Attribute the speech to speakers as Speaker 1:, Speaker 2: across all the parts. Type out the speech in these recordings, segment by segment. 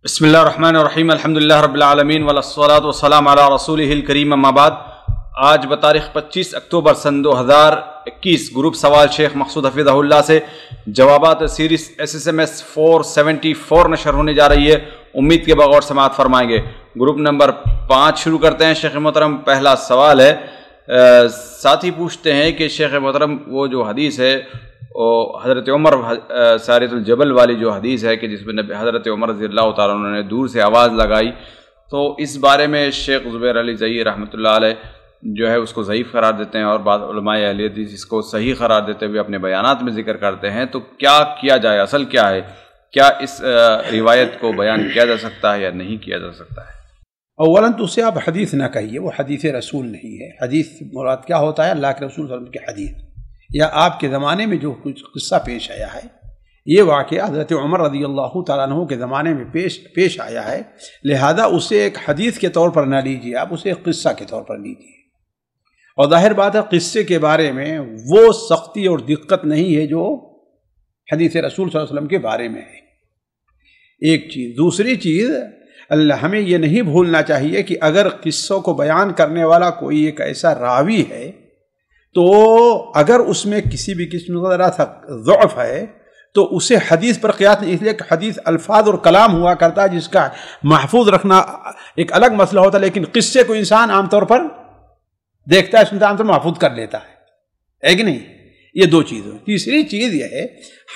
Speaker 1: بسم اللہ الرحمن الرحیم الحمدللہ رب العالمین والصلاۃ والسلام علی رسولہ الکریم اما بعد۔ آج بتاریخ 25 اکتوبر سن 2021 گروپ سوال شیخ مقصود حفظہ اللہ سے جوابات سیریز SSMS 474 نشر ہونے جا رہی ہے۔ امید کے بغور سماعت فرمائیں گے۔ گروپ نمبر 5 شروع کرتے ہیں۔ شیخ محترم پہلا سوال ہے، ساتھی پوچھتے ہیں کہ شیخ محترم وہ جو حدیث ہے حضرت عمر ساریۃ الجبل والی جو حدیث ہے کہ جس میں حضرت عمر رضی اللہ تعالیٰ عنہ نے دور سے آواز لگائی، تو اس بارے میں شیخ زبیر علی زئی رحمۃ اللہ علیہ جو ہے اس کو ضعیف قرار دیتے ہیں، اور بعض علماء اہل حدیث اس کو صحیح قرار دیتے ہوئے اپنے بیانات میں ذکر کرتے ہیں۔ تو کیا کیا جائے، اصل کیا ہے؟ کیا اس روایت کو بیان کیا جا سکتا ہے یا نہیں کیا جا سکتا ہے؟
Speaker 2: اولاً تو اسے آپ حدیث نہ کہیے، وہ حدیث رسول نہیں ہے۔ حدیث مراد کیا ہوتا ہے؟ اللہ کے رسول صلی اللہ علیہ وسلم کی حدیث، یا آپ کے زمانے میں جو کچھ قصہ پیش آیا ہے، یہ واقعہ حضرت عمر رضی اللہ تعالیٰ عنہ کے زمانے میں پیش آیا ہے، لہذا اسے ایک حدیث کے طور پر نہ لیجیے، آپ اسے ایک قصہ کے طور پر لیجیے۔ اور ظاہر بات ہے قصے کے بارے میں وہ سختی اور دقت نہیں ہے جو حدیث رسول صلی اللہ علیہ وسلم کے بارے میں ہے، ایک چیز۔ دوسری چیز، ہمیں یہ نہیں بھولنا چاہیے کہ اگر قصوں کو بیان کرنے والا کوئی ایک ایسا راوی ہے تو اگر اس میں کسی بھی قسم کا ذرا ضعف ہے تو اسے حدیث پر قیاس نہیں، اس لیے کہ حدیث الفاظ اور کلام ہوا کرتا ہے جس کا محفوظ رکھنا ایک الگ مسئلہ ہوتا ہے، لیکن قصے کو انسان عام طور پر دیکھتا ہے، سنتا ہے، عام طور پر محفوظ کر لیتا ہے کہ نہیں؟ یہ دو چیزیں۔ تیسری چیز یہ ہے،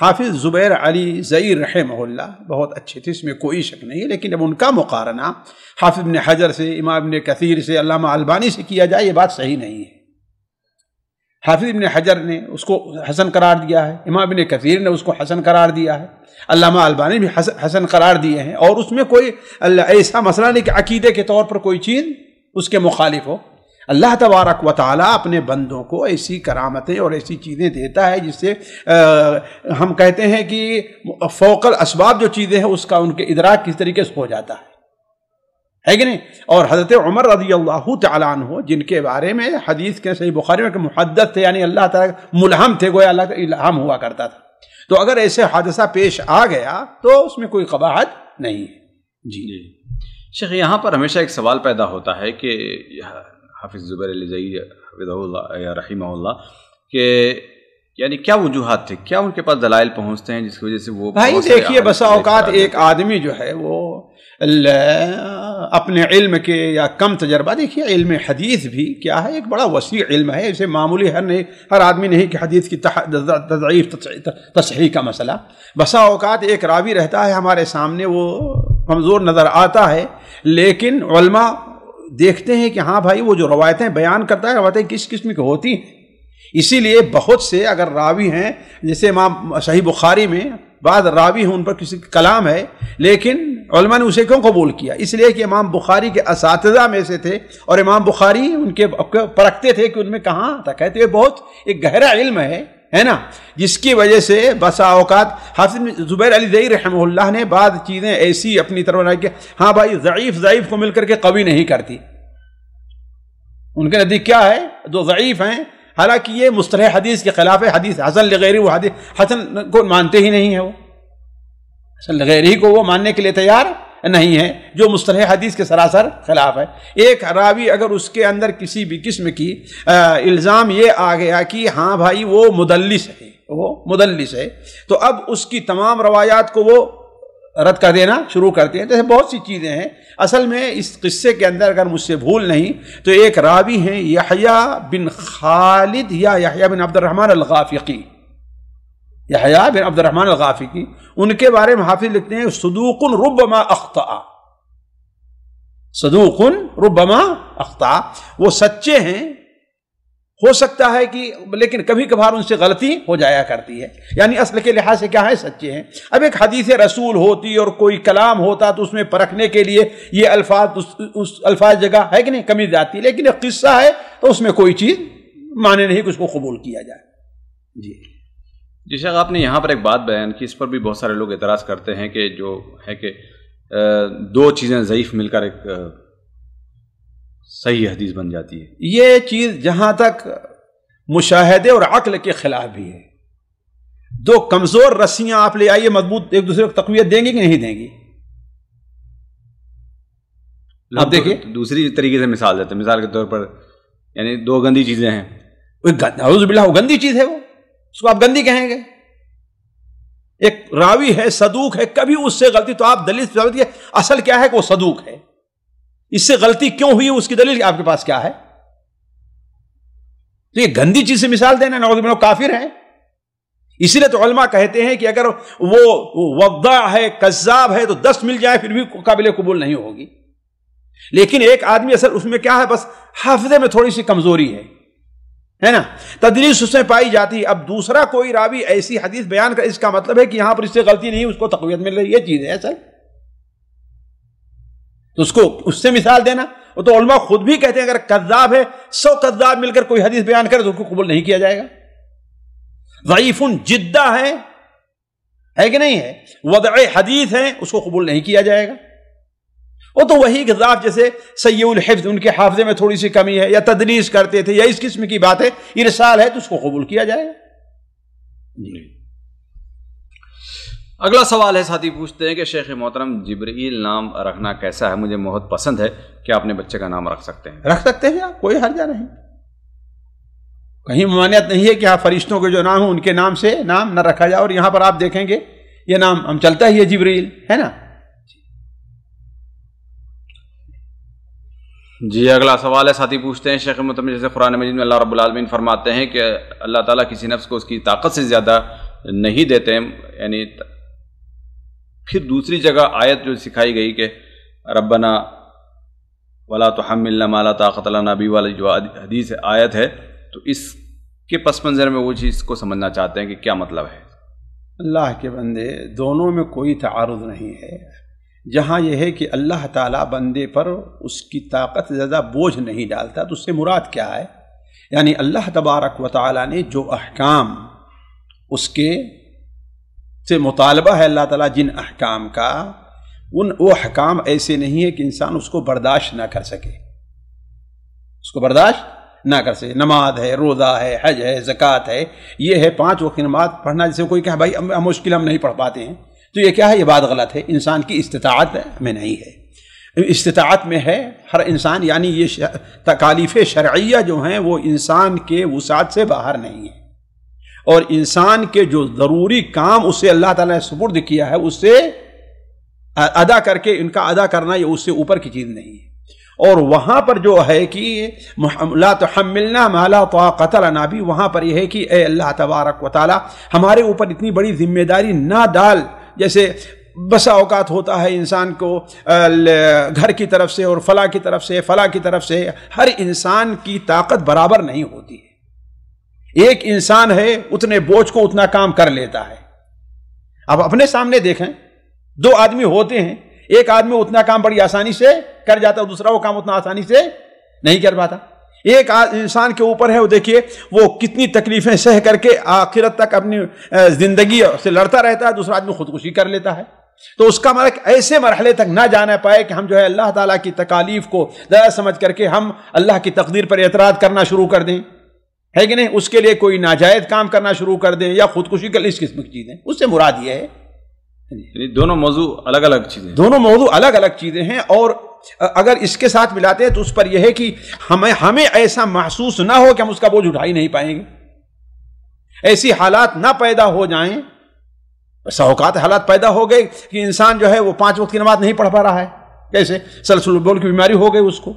Speaker 2: حافظ زبیر علی زئی رحمہ اللہ بہت اچھے تھے، اس میں کوئی شک نہیں ہے، لیکن جب ان کا مقارنہ حافظ ابن حجر سے، امام ابن کثیر سے، علامہ البانی سے کیا جائے، یہ بات صحیح نہیں ہے۔ حافظ ابن حجر نے اس کو حسن قرار دیا ہے، امام ابن کثیر نے اس کو حسن قرار دیا ہے، علامہ البانی بھی حسن قرار دیے ہیں، اور اس میں کوئی ایسا مسئلہ نہیں کہ عقیدے کے طور پر کوئی چیز اس کے مخالف ہو۔ اللہ تبارک و تعالیٰ اپنے بندوں کو ایسی کرامتیں اور ایسی چیزیں دیتا ہے جس سے ہم کہتے ہیں کہ فوق الاسباب جو چیزیں ہیں اس کا ان کے ادراک کس طریقے سے ہو جاتا ہے کہ نہیں؟ اور حضرت عمر رضی اللہ تعالیٰ عنہ جن کے بارے میں حدیث کے صحیح بخاری میں کہ محدث تھے، یعنی اللہ تعالیٰ ملہم تھے، گویا اللہ کا الہام ہوا کرتا تھا، تو اگر ایسے حادثہ پیش آ گیا تو اس میں کوئی قباحت نہیں ہے۔ جی
Speaker 1: شیخ، یہاں پر ہمیشہ ایک سوال پیدا ہوتا ہے کہ حافظ زبیر علی زئی حفظہ اللہ یا رحمہ اللہ کہ یعنی کیا وجوہات تھے، کیا ان کے پاس دلائل پہنچتے ہیں جس کی وجہ سے وہ
Speaker 2: بھائی دیکھیے، بسا اوقات ایک آدمی جو ہے وہ اپنے علم کے یا کم تجربہ، دیکھیے علم حدیث بھی کیا ہے، ایک بڑا وسیع علم ہے، اسے معمولی ہر آدمی نہیں کہ حدیث کی تضعیف تصحیح کا مسئلہ۔ بسا اوقات ایک راوی رہتا ہے ہمارے سامنے، وہ کمزور نظر آتا ہے، لیکن علماء دیکھتے ہیں کہ ہاں بھائی وہ جو روایتیں بیان کرتا ہے، روایتیں کس قسم کی ہوتی ہیں، اسی لیے بہت سے اگر راوی ہیں، جیسے امام صحیح بخاری میں بعض راوی ہیں ان پر کسی کلام ہے، لیکن علماء نے اسے کیوں قبول کیا؟ اس لیے کہ امام بخاری کے اساتذہ میں سے تھے، اور امام بخاری ان کے پرکھتے تھے کہ ان میں کہاں تک ہے، تو یہ بہت ایک گہرا علم ہے نا، جس کی وجہ سے بسا اوقات حافظ زبیر علی زئی رحمہ اللہ نے بعض چیزیں ایسی اپنی طرف رکھ کے ہاں بھائی ضعیف کو مل کر کے قوی نہیں کرتی، ان کے نزدیک کیا ہے، جو ضعیف ہیں، حالانکہ یہ مصطلح حدیث کے خلاف ہے، حدیث حسن لغیری، وہ حدیث حسن کو مانتے ہی نہیں ہے، وہ حسن لغیری کو وہ ماننے کے لیے تیار نہیں ہے، جو مصطلح حدیث کے سراسر خلاف ہے۔ ایک راوی اگر اس کے اندر کسی بھی قسم کی الزام یہ آ گیا کہ ہاں بھائی وہ مدلس ہے، تو اب اس کی تمام روایات کو وہ رد کر دینا شروع کرتے ہیں۔ جیسے بہت سی چیزیں ہیں، اصل میں اس قصے کے اندر اگر مجھ سے بھول نہیں تو ایک راوی ہیں یحییٰ بن خالد یا یحییٰ بن عبد الرحمن الغافقی، یحییٰ بن عبد الرحمن الغافقی، ان کے بارے میں حافظ لکھتے ہیں صدوق ربما اخطأ، صدوق ربما اخطأ، وہ سچے ہیں، ہو سکتا ہے کہ لیکن کبھی کبھار ان سے غلطی ہو جایا کرتی ہے، یعنی اصل کے لحاظ سے کیا ہے، سچے ہیں۔ اب ایک حدیث رسول ہوتی اور کوئی کلام ہوتا تو اس میں پرکھنے کے لیے یہ الفاظ جگہ ہے کہ نہیں کمی جاتی، لیکن ایک قصہ ہے تو اس میں کوئی چیز مانے نہیں کہ اس کو قبول کیا جائے۔
Speaker 1: جی شیخ، آپ نے یہاں پر ایک بات بیان کی، اس پر بھی بہت سارے لوگ اعتراض کرتے ہیں کہ جو ہے کہ دو چیزیں ضعیف مل کر ایک صحیح حدیث بن جاتی ہے۔
Speaker 2: یہ چیز جہاں تک مشاہدے اور عقل کے خلاف بھی ہے، دو کمزور رسیاں آپ لے آئیے مضبوط، ایک دوسرے کو تقویت دیں گی کہ نہیں دیں گی؟ آپ دیکھیں
Speaker 1: دوسری طریقے سے مثال دیتے ہیں، مثال کے طور پر یعنی دو گندی چیزیں ہیں،
Speaker 2: اعوذ باللہ وہ گندی چیز ہے، وہ اس کو آپ گندی کہیں گے. ایک راوی ہے صدوق ہے، کبھی اس سے غلطی، تو آپ دلیل ثابت کیے اصل کیا ہے کہ وہ صدوق ہے، اس سے غلطی کیوں ہوئی اس کی دلیل آپ کے پاس کیا ہے؟ تو یہ گندی چیز سے مثال دینا نعوذ باللہ کافر ہے. اسی لیے تو علماء کہتے ہیں کہ اگر وہ وضاع ہے، کذاب ہے، تو 10 مل جائے پھر بھی قابل قبول نہیں ہوگی. لیکن ایک آدمی اصل اس میں کیا ہے، بس حافظے میں تھوڑی سی کمزوری ہے نا، تدلیس اس میں پائی جاتی ہے. اب دوسرا کوئی راوی ایسی حدیث بیان کر، اس کا مطلب ہے کہ یہاں پر اس سے غلطی نہیں، اس کو تقویت مل رہی ہے، یہ چیز ہے اصل. تو اس کو اس سے مثال دینا، وہ تو علماء خود بھی کہتے ہیں اگر کذاب ہے، 100 کذاب مل کر کوئی حدیث بیان کرے تو اس کو قبول نہیں کیا جائے گا. ضعیف جدہ ہے کہ نہیں ہے، وضع حدیث ہے، اس کو قبول نہیں کیا جائے گا. وہ تو وہی ضعف جیسے سیء الحفظ، ان کے حافظے میں تھوڑی سی کمی ہے، یا تدلیس کرتے تھے، یا اس قسم کی بات ہے، ارسال ہے، تو اس کو قبول کیا جائے گا.
Speaker 1: اگلا سوال ہے، ساتھی پوچھتے ہیں کہ شیخ محترم جبرائیل نام رکھنا کیسا ہے؟ مجھے بہت پسند ہے، کیا اپنے بچے کا نام رکھ سکتے ہیں؟
Speaker 2: رکھ سکتے ہیں آپ، کوئی حرجہ نہیں، کہیں ممانعت نہیں ہے کہ آپ فرشتوں کے جو نام ہوں ان کے نام سے نام نہ رکھا جائے. اور یہاں پر آپ دیکھیں گے یہ نام ہم چلتا ہی ہے جبرائیل، ہے نا.
Speaker 1: جی اگلا سوال ہے، ساتھی پوچھتے ہیں شیخ محترم جیسے قرآن مجید میں اللہ رب العالمین فرماتے ہیں کہ اللہ تعالیٰ کسی نفس کو اس کی طاقت سے زیادہ نہیں دیتے، یعنی پھر دوسری جگہ آیت جو سکھائی گئی کہ ربنا ولا تحملنا ما لا طاقت لنا به والی جو حدیث آیت ہے، تو اس کے پس منظر میں وہ چیز کو سمجھنا چاہتے ہیں کہ کیا مطلب ہے.
Speaker 2: اللہ کے بندے دونوں میں کوئی تعارض نہیں ہے. جہاں یہ ہے کہ اللہ تعالیٰ بندے پر اس کی طاقت سے زیادہ بوجھ نہیں ڈالتا، تو اس سے مراد کیا ہے؟ یعنی اللہ تبارک و تعالیٰ نے جو احکام اس کے سے مطالبہ ہے اللہ تعالیٰ جن احکام کا، وہ احکام ایسے نہیں ہے کہ انسان اس کو برداشت نہ کر سکے، اس کو برداشت نہ کر سکے. نماز ہے، روزہ ہے، حج ہے، زکوٰۃ ہے، یہ ہے 5 وقت نماز پڑھنا. جیسے کوئی کہے بھائی مشکل ہم نہیں پڑھ پاتے ہیں، تو یہ کیا ہے؟ یہ بات غلط ہے، انسان کی استطاعت میں نہیں ہے. استطاعت میں ہے ہر انسان، یعنی یہ تکالیف شرعیہ جو ہیں وہ انسان کے وسعت سے باہر نہیں ہیں، اور انسان کے جو ضروری کام اسے اللہ تعالیٰ نے سپرد کیا ہے اس سے ادا کر کے ان کا ادا کرنا یہ اس سے اوپر کی چیز نہیں ہے. اور وہاں پر جو ہے کہ لا تحملنا ما لا طاقت لنا بھی، وہاں پر یہ ہے کہ اے اللہ تبارک و تعالی ہمارے اوپر اتنی بڑی ذمہ داری نہ ڈال. جیسے بسا اوقات ہوتا ہے انسان کو گھر کی طرف سے اور فلاں کی طرف سے فلاں کی طرف سے، ہر انسان کی طاقت برابر نہیں ہوتی ہے. ایک انسان ہے اتنے بوجھ کو اتنا کام کر لیتا ہے. اب اپنے سامنے دیکھیں، 2 آدمی ہوتے ہیں، ایک آدمی اتنا کام بڑی آسانی سے کر جاتا ہے، دوسرا وہ کام اتنا آسانی سے نہیں کر پاتا. ایک انسان کے اوپر ہے، وہ دیکھیے وہ کتنی تکلیفیں سہ کر کے آخرت تک اپنی زندگی سے لڑتا رہتا ہے، دوسرا آدمی خودکشی کر لیتا ہے. تو اس کا مطلب ایسے مرحلے تک نہ جانا پائے کہ ہم جو ہے اللہ تعالیٰ کی تکالیف کو ذرا سمجھ کر کے ہم اللہ کی تقدیر پر اعتراض کرنا شروع کر دیں، ہے کہ نہیں؟ اس کے لیے کوئی ناجائز کام کرنا شروع کر دیں یا خودکشی کر، اس قسم کی چیزیں. اس سے مراد یہ ہے
Speaker 1: دونوں موضوع الگ الگ چیزیں،
Speaker 2: دونوں موضوع الگ الگ چیزیں ہیں. اور اگر اس کے ساتھ ملاتے ہیں تو اس پر یہ ہے کہ ہمیں ایسا محسوس نہ ہو کہ ہم اس کا بوجھ اٹھا ہی نہیں پائیں گے، ایسی حالات نہ پیدا ہو جائیں. بس اوقات حالات پیدا ہو گئے کہ انسان جو ہے وہ 5 وقت کی نماز نہیں پڑھ پا رہا ہے، کیسے سلسلہ بول کی بیماری ہو گئی اس کو،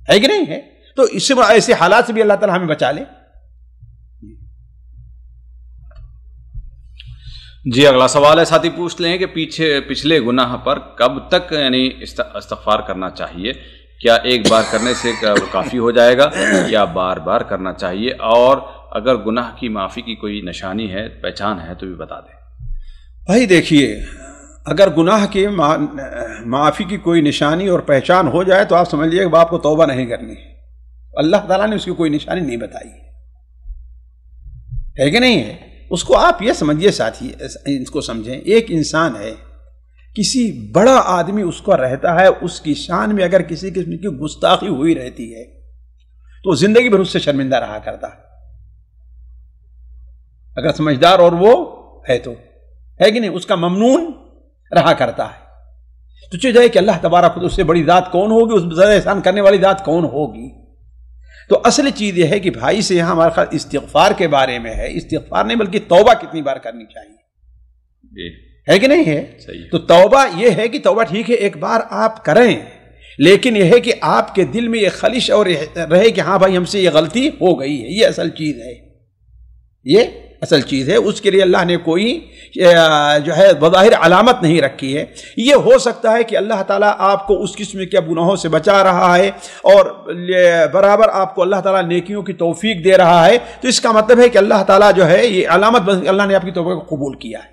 Speaker 2: ہے کہ نہیں ہے؟ تو اس سے ایسے حالات سے بھی اللہ تعالیٰ ہمیں بچا لے.
Speaker 1: جی اگلا سوال ہے، ساتھی پوچھ لیں کہ پچھلے گناہ پر کب تک یعنی استغفار کرنا چاہیے؟ کیا ایک بار کرنے سے وہ کافی ہو جائے گا یا بار بار کرنا چاہیے؟ اور اگر گناہ کی معافی کی کوئی نشانی ہے، پہچان ہے تو بھی بتا دیں.
Speaker 2: بھائی دیکھیے، اگر گناہ کی معافی کی کوئی نشانی اور پہچان ہو جائے تو آپ سمجھ لیجیے کہ آپ کو توبہ نہیں کرنی ہے. اللہ تعالیٰ نے اس کی کوئی نشانی نہیں بتائی ہے کہ نہیں ہے؟ اس کو آپ یہ سمجھیے ساتھی، اس کو سمجھیں. ایک انسان ہے، کسی بڑا آدمی اس کو رہتا ہے، اس کی شان میں اگر کسی قسم کی گستاخی ہوئی رہتی ہے تو زندگی بھر اس سے شرمندہ رہا کرتا ہے، اگر سمجھدار اور وہ ہے تو، ہے کہ نہیں؟ اس کا ممنون رہا کرتا ہے. تو چیز ہے کہ اللہ تبارک اس سے بڑی ذات کون ہوگی، اس سے احسان کرنے والی ذات کون ہوگی؟ تو اصل چیز یہ ہے کہ بھائی سے یہاں ہمارا خیال استغفار کے بارے میں ہے، استغفار نہیں بلکہ توبہ کتنی بار کرنی چاہیے، ہے کہ نہیں ہے؟ تو توبہ یہ ہے کہ توبہ ٹھیک ہے ایک بار آپ کریں، لیکن یہ ہے کہ آپ کے دل میں یہ خلش اور رہے کہ ہاں بھائی ہم سے یہ غلطی ہو گئی ہے، یہ اصل چیز ہے، یہ اصل چیز ہے۔ اس کے لیے اللہ نے کوئی جو ہے بظاہر علامت نہیں رکھی ہے۔ یہ ہو سکتا ہے کہ اللہ تعالیٰ آپ کو اس قسم کے گناہوں سے بچا رہا ہے اور برابر آپ کو اللہ تعالیٰ نیکیوں کی توفیق دے رہا ہے، تو اس کا مطلب ہے کہ اللہ تعالیٰ جو ہے یہ علامت اللہ نے آپ کی توبہ کو قبول کیا ہے۔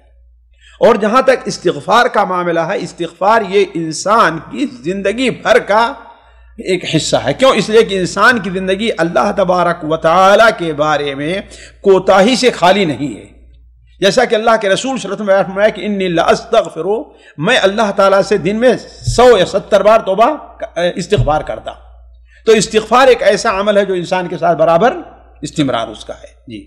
Speaker 2: اور جہاں تک استغفار کا معاملہ ہے، استغفار یہ انسان کی زندگی بھر کا ایک حصہ ہے۔ کیوں؟ اس لیے کہ انسان کی زندگی اللہ تبارک و تعالیٰ کے بارے میں کوتاہی سے خالی نہیں ہے۔ جیسا کہ اللہ کے رسول صلی اللہ علیہ وسلم نے فرمایا کہ انی لاستغفر، میں اللہ تعالیٰ سے دن میں 100 یا 70 بار توبہ استغفار کرتا۔ تو استغفار ایک ایسا عمل ہے جو انسان کے ساتھ برابر استمرار اس کا ہے۔ جی،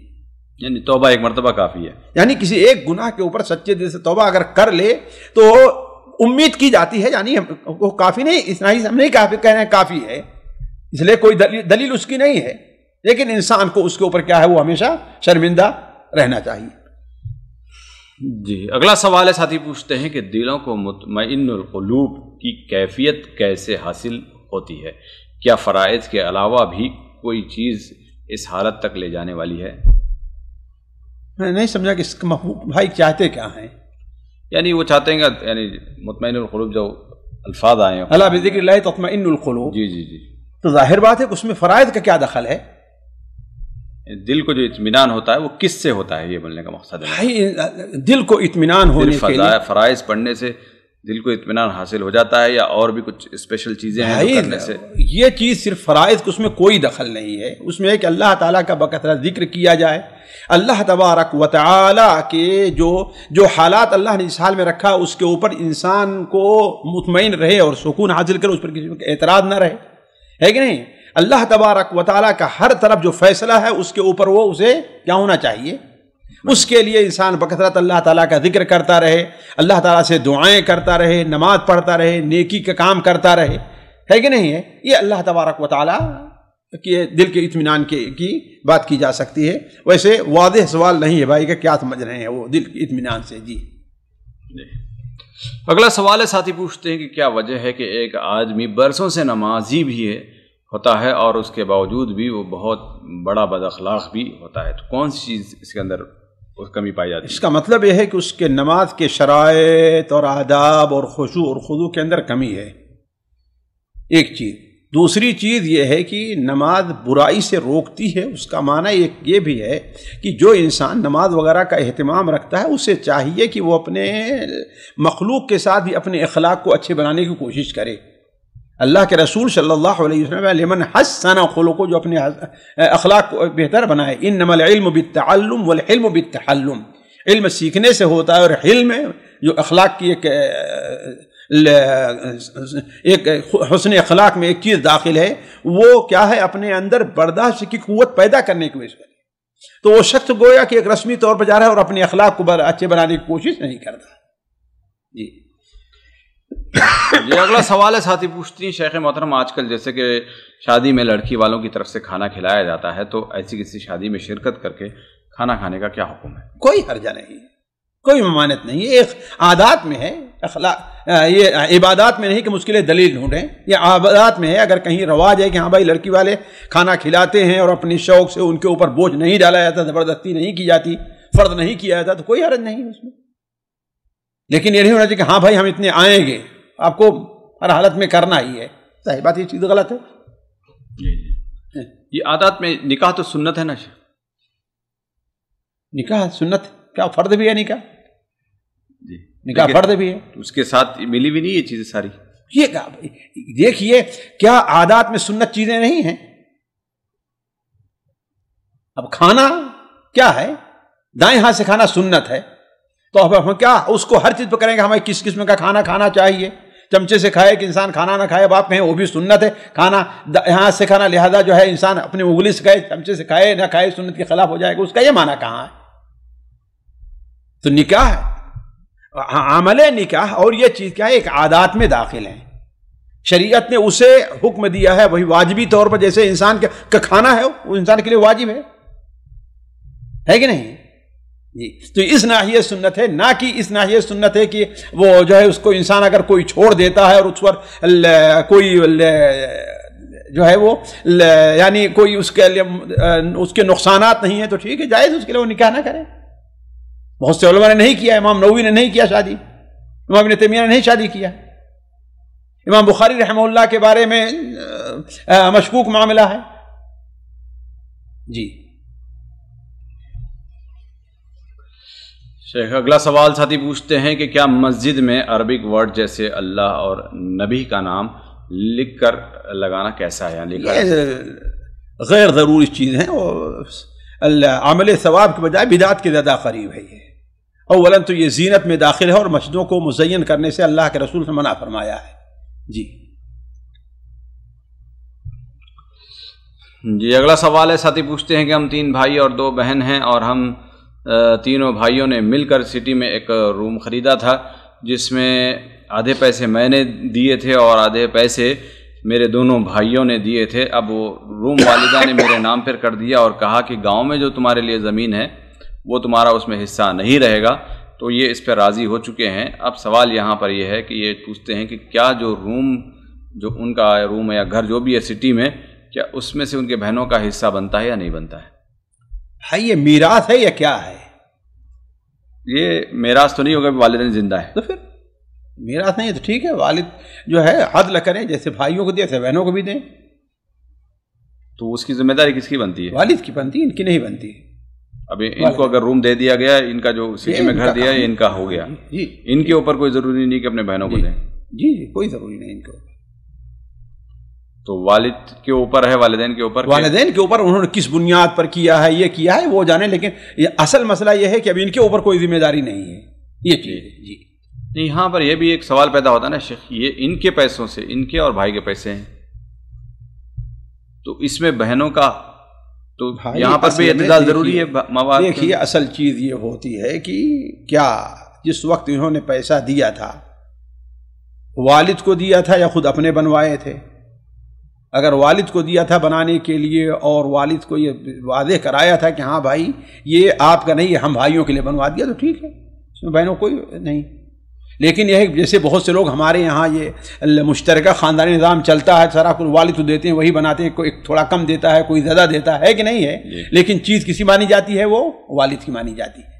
Speaker 1: یعنی توبہ ایک مرتبہ کافی ہے،
Speaker 2: یعنی کسی ایک گناہ کے اوپر سچے دل سے توبہ اگر کر لے تو امید کی جاتی ہے، یعنی وہ کافی نہیں، اتنا ہی ہم نہیں کہہ رہے ہیں کافی ہے، اس لیے کوئی دلیل اس کی نہیں ہے، لیکن انسان کو اس کے اوپر کیا ہے، وہ ہمیشہ شرمندہ رہنا چاہیے۔
Speaker 1: جی، اگلا سوال ہے، ساتھی پوچھتے ہیں کہ دلوں کو مطمئن القلوب کی کیفیت کیسے حاصل ہوتی ہے؟ کیا فرائض کے علاوہ بھی کوئی چیز اس حالت تک لے جانے والی ہے؟
Speaker 2: میں نہیں سمجھا کہ اس کا بھائی چاہتے کیا ہیں؟
Speaker 1: یعنی وہ چاہتے ہیں کہ یعنی مطمئن القلوب جو الفاظ آئے ہیں،
Speaker 2: اللہ بذکر اللہ تطمئن القلوب،
Speaker 1: جی جی جی،
Speaker 2: تو ظاہر بات ہے کہ اس میں فرائض کا کیا دخل ہے؟
Speaker 1: دل کو جو اطمینان ہوتا ہے وہ کس سے ہوتا ہے، یہ بولنے کا مقصد ہے
Speaker 2: بھائی دل کو اطمینان ہونے کے لیے
Speaker 1: فرائض پڑھنے سے دل کو اطمینان حاصل ہو جاتا ہے، یا اور بھی کچھ اسپیشل چیزیں ہیں جو کرنے سے؟
Speaker 2: یہ چیز صرف فرائض، اس میں کوئی دخل نہیں ہے، اس میں ہے کہ اللہ تعالیٰ کا بکثرت ذکر کیا جائے، اللہ تبارک و تعالیٰ کے جو حالات اللہ نے اس حال میں رکھا اس کے اوپر انسان کو مطمئن رہے اور سکون حاصل کرے، اس پر کسی کا اعتراض نہ رہے، ہے کہ نہیں؟ اللہ تبارک و تعالیٰ کا ہر طرف جو فیصلہ ہے اس کے اوپر وہ اسے کیا ہونا چاہیے، اس کے لیے انسان بکثرت اللہ تعالیٰ کا ذکر کرتا رہے، اللہ تعالیٰ سے دعائیں کرتا رہے، نماز پڑھتا رہے، نیکی کا کام کرتا رہے، ہے کہ نہیں ہے؟ یہ اللہ تبارک و تعالیٰ کہ دل کے اطمینان کی بات کی جا سکتی ہے۔ ویسے واضح سوال نہیں ہے بھائی کہ کیا سمجھ رہے ہیں وہ دل کے اطمینان سے۔ جی،
Speaker 1: اگلا سوال ہے، ساتھی پوچھتے ہیں کہ کیا وجہ ہے کہ ایک آدمی برسوں سے نمازی بھی ہوتا ہے اور اس کے باوجود بھی وہ بہت بڑا بد اخلاق بھی ہوتا ہے؟ تو کون سی چیز اس کے اندر کمی پائی جاتی ہے؟
Speaker 2: اس کا مطلب یہ ہے کہ اس کے نماز کے شرائط اور آداب اور خشوع اور خضوع کے اندر کمی ہے، ایک چیز۔ دوسری چیز یہ ہے کہ نماز برائی سے روکتی ہے، اس کا معنی یہ بھی ہے کہ جو انسان نماز وغیرہ کا اہتمام رکھتا ہے اسے چاہیے کہ وہ اپنے مخلوق کے ساتھ بھی اپنے اخلاق کو اچھے بنانے کی کوشش کرے۔ اللہ کے رسول صلی اللہ علیہ وسلم لمن حسن خلقہ، جو اپنے اخلاق کو بہتر بنائے، انما العلم بالتعلم والحلم بالتحلم، علم سیکھنے سے ہوتا ہے، اور علم جو اخلاق کی ایک حسن اخلاق میں ایک چیز داخل ہے، وہ کیا ہے، اپنے اندر برداشت کی قوت پیدا کرنے کی وجہ سے۔ تو وہ شخص گویا کہ ایک رسمی طور پر جا رہا ہے اور اپنے اخلاق کو اچھے بنانے کی کوشش نہیں کرتا۔ جی
Speaker 1: یہ اگلا سوال ہے، ساتھی پوچھتی ہیں شیخ محترم، آج کل جیسے کہ شادی میں لڑکی والوں کی طرف سے کھانا کھلایا جاتا ہے، تو ایسی کسی شادی میں شرکت کر کے کھانا کھانے کا کیا حکم ہے؟
Speaker 2: کوئی حرجہ نہیں ہے، کوئی ممانعت نہیں ہے، ایک عادات میں ہے، یہ عبادات میں نہیں کہ مشکل دلیل ڈھونڈیں، یہ عبادات میں ہے۔ اگر کہیں رواج ہے کہ ہاں بھائی لڑکی والے کھانا کھلاتے ہیں اور اپنی شوق سے ان کے اوپر بوجھ نہیں ڈالا جاتا، زبردستی نہیں کی جاتی، فرض نہیں کیا جاتا، تو کوئی حرج نہیں ہے اس میں، لیکن یہ نہیں ہونا چاہیے کہ ہاں بھائی ہم اتنے آئیں گے، آپ کو ہر حالت میں کرنا ہی ہے۔ صحیح بات، یہ چیز غلط ہے۔
Speaker 1: یہ عادات میں نکاح تو سنت ہے نا؟
Speaker 2: نکاح سنت کیا فرض بھی ہے؟ نکاح
Speaker 1: جی،
Speaker 2: نکاح فرض بھی ہے،
Speaker 1: اس کے ساتھ ملی بھی نہیں یہ چیزیں ساری۔
Speaker 2: یہ دیکھیے، کیا عادات میں سنت چیزیں نہیں ہیں؟ اب کھانا کیا ہے، دائیں ہاتھ سے کھانا سنت ہے، تو اب ہم کیا اس کو ہر چیز پہ کریں گے ہمیں کس قسم کا کھانا کھانا چاہیے؟ چمچے سے کھائے کہ انسان کھانا نہ کھائے، اب آپ کہیں وہ بھی سنت ہے، کھانا ہاتھ سے کھانا، لہذا جو ہے انسان اپنی انگلی سے کھائے، چمچے سے کھائے نہ کھائے سنت کے خلاف ہو جائے گا، اس کا یہ معنی کہاں ہے؟ تو نکاح ہے، عمل نکاح اور یہ چیز کیا ہے، ایک عادات میں داخل ہیں. شریعت نے اسے حکم دیا ہے وہی واجبی طور پر، جیسے انسان کا کھانا ہے وہ انسان کے لیے واجب ہے کہ نہیں جی. تو اس ناحیے سنت ہے، نہ کہ اس ناحیے سنت ہے کہ وہ جو ہے اس کو انسان اگر کوئی چھوڑ دیتا ہے اور اس پر کوئی جو ہے وہ یعنی کوئی اس کے نقصانات نہیں ہیں تو ٹھیک ہے، جائز اس کے لیے وہ نکاح نہ کرے. بہت سے علماء نے نہیں کیا، امام نووی نے نہیں کیا شادی، امام ابن تیمیہ نے نہیں شادی کیا، امام بخاری رحمہ اللہ کے بارے میں مشکوک معاملہ ہے جی.
Speaker 1: شیخ اگلا سوال ساتھی پوچھتے ہیں کہ کیا مسجد میں عربک ورڈ جیسے اللہ اور نبی کا نام لکھ کر لگانا کیسا ہے؟ یعنی
Speaker 2: غیر ضروری چیز ہیں، اور عمل ثواب کے بجائے بدعت کے زیادہ قریب ہے. یہ اولا تو یہ زینت میں داخل ہے اور مسجدوں کو مزین کرنے سے اللہ کے رسول نے منع فرمایا ہے جی.
Speaker 1: جی اگلا سوال ہے، ساتھی پوچھتے ہیں کہ ہم 3 بھائی اور 2 بہن ہیں اور ہم تینوں بھائیوں نے مل کر سٹی میں ایک روم خریدا تھا جس میں آدھے پیسے میں نے دیے تھے اور آدھے پیسے میرے دونوں بھائیوں نے دیے تھے. اب وہ روم والدہ نے میرے نام پر کر دیا اور کہا کہ گاؤں میں جو تمہارے لیے زمین ہے وہ تمہارا اس میں حصہ نہیں رہے گا، تو یہ اس پہ راضی ہو چکے ہیں. اب سوال یہاں پر یہ ہے کہ یہ پوچھتے ہیں کہ کیا جو ان کا روم یا گھر جو بھی ہے سٹی میں، کیا اس میں سے ان کے بہنوں کا حصہ بنتا ہے یا نہیں بنتا ہے؟
Speaker 2: یہ میراث ہے یا کیا ہے؟
Speaker 1: یہ میراث تو نہیں ہوگا، والدین زندہ ہے
Speaker 2: تو پھر میراث نہیں ہے تو ٹھیک ہے، والد جو ہے عدل کریں، جیسے بھائیوں کو دیا ایسے بہنوں کو بھی دیں.
Speaker 1: تو اس کی ذمہ داری کس کی بنتی ہے؟
Speaker 2: والد کی بنتی ہے، ان کی نہیں بنتی.
Speaker 1: اب ان کو اگر روم دے دیا گیا، ان کا جو سٹی میں گھر دیا ہے ان کا ہو گیا، ان کے اوپر کوئی ضروری نہیں کہ اپنے بہنوں کو دیں.
Speaker 2: جی کوئی ضروری نہیں ان کو.
Speaker 1: تو والد کے اوپر ہے، والدین کے اوپر
Speaker 2: انہوں نے کس بنیاد پر کیا ہے یہ کیا ہے وہ جانے، لیکن یہ اصل مسئلہ یہ ہے کہ اب ان کے اوپر کوئی ذمہ داری نہیں ہے یہ چیز جی.
Speaker 1: یہاں پر یہ بھی ایک سوال پیدا ہوتا ہے نا شیخ، یہ ان کے پیسوں سے، ان کے اور بھائی کے پیسے ہیں، تو اس میں بہنوں کا تو یہاں پر بھی اعتدال ضروری ہے.
Speaker 2: دیکھیے اصل چیز یہ ہوتی ہے کہ کیا جس وقت انہوں نے پیسہ دیا تھا والد کو دیا تھا یا خود اپنے بنوائے تھے؟ اگر والد کو دیا تھا بنانے کے لیے اور والد کو یہ واضح کرایا تھا کہ ہاں بھائی یہ آپ کا نہیں ہے، ہم بھائیوں کے لیے بنوا دیا، تو ٹھیک ہے، اس میں بہنوں کوئی نہیں. لیکن یہ جیسے بہت سے لوگ ہمارے یہاں یہ مشترکہ خاندانی نظام چلتا ہے، سارا کچھ والد تو دیتے ہیں وہی بناتے ہیں، کوئی تھوڑا کم دیتا ہے کوئی زیادہ دیتا ہے کہ نہیں ہے، لیکن چیز کسی مانی جاتی ہے، وہ والد کی مانی جاتی ہے.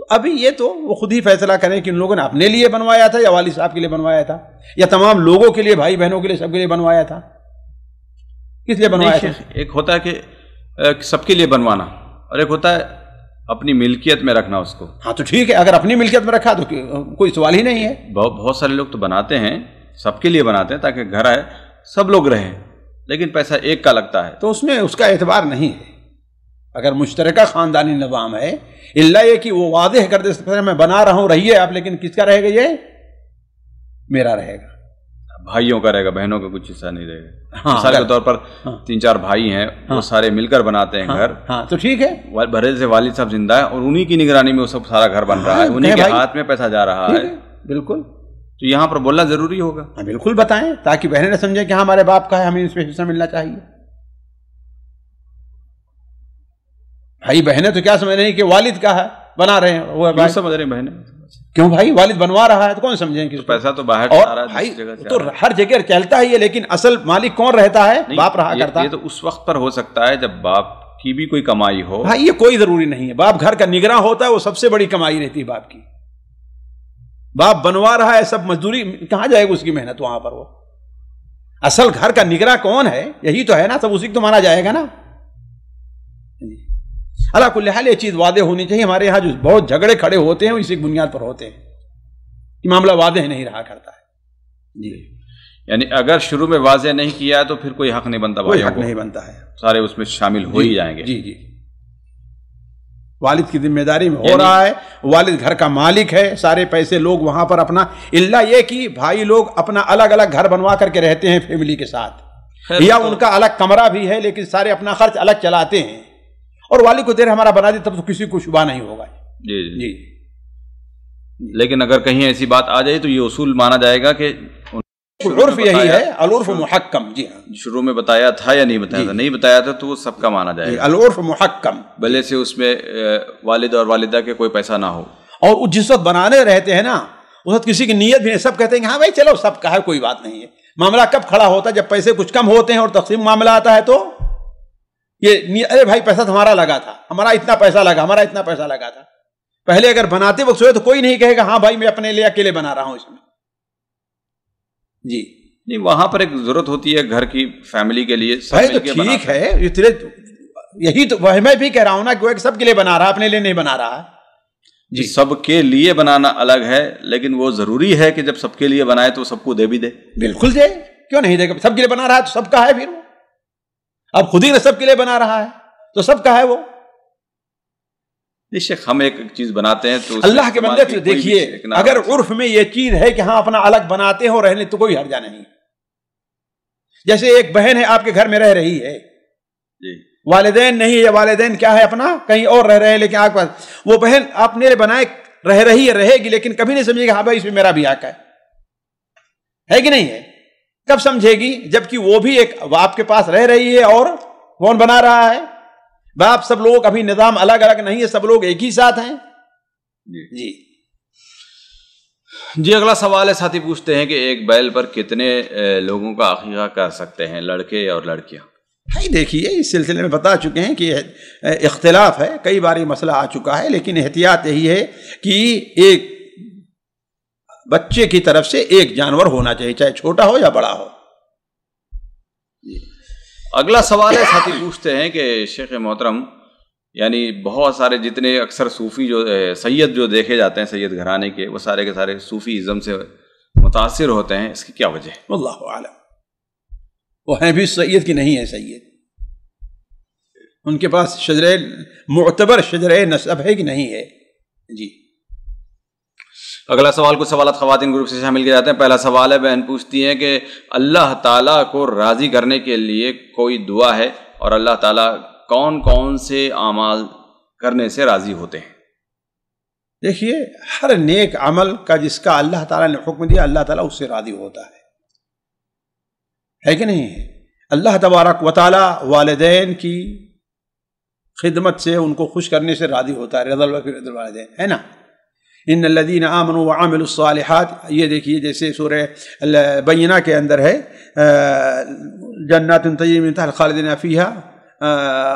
Speaker 2: تو ابھی یہ تو وہ خود ہی فیصلہ کریں کہ ان لوگوں نے اپنے لیے بنوایا تھا یا والد صاحب کے لیے بنوایا تھا یا تمام لوگوں کے لیے، بھائی بہنوں کے لیے، سب کے لیے بنوایا تھا، کس لیے بنوایا تھا؟
Speaker 1: ایک ہوتا ہے کہ سب کے لیے بنوانا اور ایک ہوتا ہے اپنی ملکیت میں رکھنا اس کو.
Speaker 2: ہاں تو ٹھیک ہے، اگر اپنی ملکیت میں رکھا تو کوئی سوال ہی نہیں ہے.
Speaker 1: بہت سارے لوگ تو بناتے ہیں، سب کے لیے بناتے ہیں تاکہ گھر آئے سب لوگ رہیں، لیکن پیسہ ایک کا لگتا ہے
Speaker 2: تو اس میں اس کا اعتبار نہیں ہے. اگر مشترکہ خاندانی نظام ہے، اللہ یہ کہ وہ واضح کر دے میں بنا رہا ہوں رہیے آپ، لیکن کس کا رہے گا؟ یہ میرا رہے گا،
Speaker 1: بھائیوں کا رہے گا، بہنوں کا کچھ حصہ نہیں رہے گا. مثال کے طور پر 3-4 بھائی ہیں، وہ سارے مل کر بناتے ہیں گھر،
Speaker 2: ہاں تو ٹھیک ہے،
Speaker 1: بھرے سے والد صاحب زندہ ہے اور انہی کی نگرانی میں وہ سب سارا گھر بن رہا ہے، انہی کے ہاتھ میں پیسہ جا رہا ہے.
Speaker 2: بالکل.
Speaker 1: تو یہاں پر بولنا ضروری ہوگا.
Speaker 2: ہاں بالکل بتائیں تاکہ بہنیں نہ سمجھیں کہ ہمارے باپ کا ہے، ہمیں اس میں حصہ ملنا چاہیے. بھائی بہنیں تو کیا سمجھ رہے ہیں کہ والد کا ہے، بنا رہے ہیں، وہ
Speaker 1: سمجھ رہے ہیں بہنیں.
Speaker 2: کیوں بھائی والد بنوا رہا ہے تو کون سمجھیں کہ
Speaker 1: پیسہ تو باہر
Speaker 2: تو ہر جگہ چلتا ہی ہے، لیکن اصل مالک کون رہتا ہے؟ باپ رہا کرتا ہے.
Speaker 1: یہ تو اس وقت پر ہو سکتا ہے جب باپ کی بھی کوئی کمائی ہو.
Speaker 2: بھائی یہ کوئی ضروری نہیں ہے، باپ گھر کا نگراں ہوتا ہے، وہ سب سے بڑی کمائی رہتی ہے باپ کی. باپ بنوا رہا ہے، سب مزدوری کہاں جائے گا اس کی محنت وہاں پر؟ وہ اصل گھر کا نگراں کون ہے؟ یہی تو ہے نا، سب اسی کو تو مانا جائے گا نا. اللہ کل حال یہ چیز واضح ہونی چاہیے. ہمارے یہاں جو بہت جھگڑے کھڑے ہوتے ہیں وہ اسی بنیاد پر ہوتے ہیں کہ معاملہ واضح نہیں رہا کرتا ہے. جی
Speaker 1: یعنی اگر شروع میں واضح نہیں کیا تو پھر کوئی حق نہیں بنتا،
Speaker 2: کوئی حق نہیں بنتا ہے،
Speaker 1: سارے اس میں شامل ہو ہی جائیں گے.
Speaker 2: جی جی والد کی ذمہ داری میں ہو رہا ہے، والد گھر کا مالک ہے، سارے پیسے لوگ وہاں پر اپنا، اللہ یہ کہ بھائی لوگ اپنا الگ الگ گھر بنوا کر کے رہتے ہیں فیملی کے ساتھ، یا ان کا الگ کمرہ بھی ہے لیکن سارے اپنا خرچ الگ چلاتے ہیں، اور والد کو دیر ہمارا بنا دے تب تو کسی کو شبہ نہیں ہوگا.
Speaker 1: جی جی لیکن اگر کہیں ایسی بات آ جائے تو یہ اصول مانا جائے گا کہ
Speaker 2: عرف یہی ہے، العرف محکم. جی ہاں،
Speaker 1: شروع میں بتایا تھا یا نہیں بتایا تھا، نہیں بتایا تھا تو وہ سب کا مانا جائے گا.
Speaker 2: العرف محکم،
Speaker 1: بھلے سے اس میں والد اور والدہ کے کوئی پیسہ نہ ہو.
Speaker 2: اور جس وقت بنانے رہتے ہیں نا اس وقت کسی کی نیت بھی نہیں، سب کہتے ہیں کہ ہاں بھائی چلو سب کا ہے، کوئی بات نہیں ہے. معاملہ کب کھڑا ہوتا ہے؟ جب پیسے کچھ کم ہوتے ہیں اور تقسیم معاملہ آتا ہے تو یہ ارے بھائی پیسہ تمہارا لگا تھا، ہمارا اتنا پیسہ لگا، ہمارا اتنا پیسہ لگا تھا. پہلے اگر بناتے وقت ہوئے تو کوئی نہیں کہے گا ہاں بھائی میں اپنے لیے اکیلے بنا رہا ہوں اس میں. جی
Speaker 1: نہیں، وہاں پر ایک ضرورت ہوتی ہے گھر کی، فیملی کے لیے.
Speaker 2: بھائی تو ٹھیک ہے، یہی تو میں بھی کہہ رہا ہوں نا کہ سب کے لیے بنا رہا، اپنے لیے نہیں بنا رہا.
Speaker 1: جی، سب کے لیے بنانا الگ ہے، لیکن وہ ضروری ہے کہ جب سب کے لیے بنائے تو سب کو دے بھی دے.
Speaker 2: بالکل دے، کیوں نہیں دے گا؟ سب کے لیے بنا رہا ہے تو سب کا ہے. پھر اب خود ہی نے سب کے لیے بنا رہا ہے تو سب کا ہے. وہ
Speaker 1: شیخ ہم ایک چیز بناتے ہیں تو
Speaker 2: اللہ کے بندے تو دیکھیے، اگر عرف میں یہ چیز ہے کہ ہاں اپنا الگ بناتے ہو رہنے تو کوئی حرجہ نہیں. جیسے ایک بہن ہے آپ کے گھر میں رہ رہی ہے،
Speaker 1: جی،
Speaker 2: والدین نہیں ہے، یا والدین کیا ہے اپنا کہیں اور رہ رہے ہیں، لیکن آپ پاس وہ بہن آپ نے بنائے رہ رہی ہے، رہے گی، لیکن کبھی نہیں سمجھے گا ہاں بھائی اس میں میرا بھی حق ہے کہ نہیں ہے. کب سمجھے گی؟ جبکہ وہ بھی ایک آپ کے پاس رہ رہی ہے اور کون بنا رہا ہے؟ باپ. سب لوگ ابھی نظام الگ الگ نہیں ہے، سب لوگ ایک ہی ساتھ ہیں. جی
Speaker 1: جی، اگلا سوال ہے، ساتھی پوچھتے ہیں کہ ایک بیل پر کتنے لوگوں کا عقیقہ کر سکتے ہیں، لڑکے اور لڑکیاں؟
Speaker 2: دیکھیے اس سلسلے میں بتا چکے ہیں کہ اختلاف ہے، کئی بار یہ مسئلہ آ چکا ہے، لیکن احتیاط یہی ہے کہ ایک بچے کی طرف سے ایک جانور ہونا چاہیے، چاہے چھوٹا ہو یا بڑا ہو.
Speaker 1: اگلا سوال ہے، ساتھی پوچھتے ہیں کہ شیخ محترم، یعنی بہت سارے جتنے اکثر صوفی جو سید جو دیکھے جاتے ہیں سید گھرانے کے، وہ سارے کے سارے صوفی ازم سے متاثر ہوتے ہیں، اس کی کیا وجہ ہے؟
Speaker 2: واللہ اعلم. وہ ہیں بھی سید کی نہیں ہے سید، ان کے پاس شجرے معتبر شجرے نسب ہے کہ نہیں ہے. جی
Speaker 1: اگلا سوال کچھ سوالات خواتین گروپ سے شامل کیے جاتے ہیں. پہلا سوال ہے، بہن پوچھتی ہیں کہ اللہ تعالیٰ کو راضی کرنے کے لیے کوئی دعا ہے، اور اللہ تعالیٰ کون کون سے اعمال کرنے سے راضی ہوتے ہیں؟
Speaker 2: دیکھیے ہر نیک عمل کا جس کا اللہ تعالیٰ نے حکم دیا، اللہ تعالیٰ اس سے راضی ہوتا ہے کہ نہیں ہے؟ اللہ تبارک و تعالیٰ والدین کی خدمت سے، ان کو خوش کرنے سے راضی ہوتا ہے. رضا الوالدین ہے نا. ان الذین آمنوا وعملوا الصالحات، یہ دیکھیے جیسے سورہ بینہ کے اندر ہے، جنات تجری من تحتها خالدین فیہا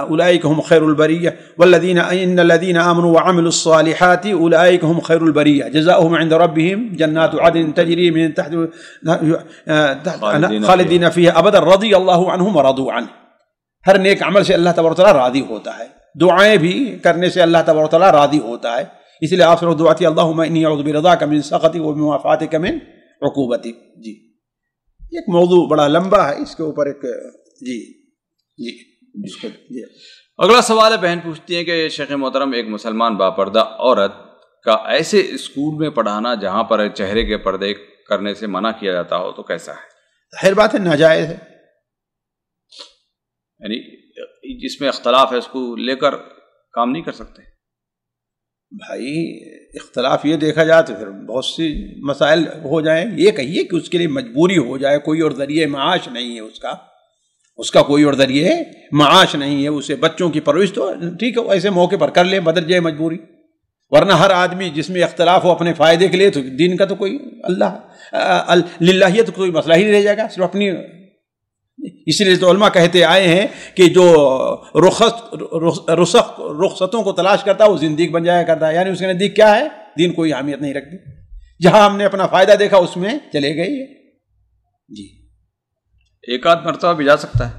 Speaker 2: اولئک هم خیر البریہ والذین ان الذین آمنوا وعملوا الصالحات اولئک هم خیر البریہ جزاؤہم عند ربہم جنات عدن تجری من تحت خالدین فیہا ابدا رضی اللہ عنہم ورضوا عنہ. ہر نیک عمل سے اللہ تبارک و تعالیٰ راضی ہوتا ہے، دعائیں بھی کرنے سے اللہ تبارک و تعالیٰ راضی ہوتا ہے. اس لیے آپ سے دعا کی اللہم انی اعوذ برضاک من سخطک وبمعافاتک من عقوبتک. جی ایک موضوع بڑا لمبا ہے، اس کے اوپر ایک جی
Speaker 1: اگلا سوال ہے، بہن پوچھتی ہیں کہ شیخ محترم، ایک مسلمان باپردہ عورت کا ایسے اسکول میں پڑھانا جہاں پر چہرے کے پردے کرنے سے منع کیا جاتا ہو تو کیسا ہے؟
Speaker 2: ظاہر بات ہے ناجائز ہے،
Speaker 1: یعنی جس میں اختلاف ہے اس کو لے کر کام نہیں کر سکتے.
Speaker 2: بھائی اختلاف یہ دیکھا جائے تو پھر بہت سی مسائل ہو جائیں. یہ کہیے کہ اس کے لیے مجبوری ہو جائے، کوئی اور ذریعہ معاش نہیں ہے اس کا کوئی اور ذریعہ معاش نہیں ہے، اسے بچوں کی پرورش تو ٹھیک ہے ایسے موقع پر کر لیں بدرجہ مجبوری. ورنہ ہر آدمی جس میں اختلاف ہو اپنے فائدے کے لیے، تو دین کا تو کوئی للہیت کوئی مسئلہ ہی نہیں رہ جائے گا، صرف اپنی. اس لیے تو علماء کہتے آئے ہیں کہ جو رخصتوں کو تلاش کرتا ہے وہ زندگی بن جایا کرتا ہے. یعنی اس کے نزدیک کیا ہے؟ دین کوئی اہمیت نہیں رکھتی. جہاں ہم نے اپنا فائدہ دیکھا اس میں چلے گئے. جی
Speaker 1: ایک آدھ مرتبہ بھی جا سکتا ہے؟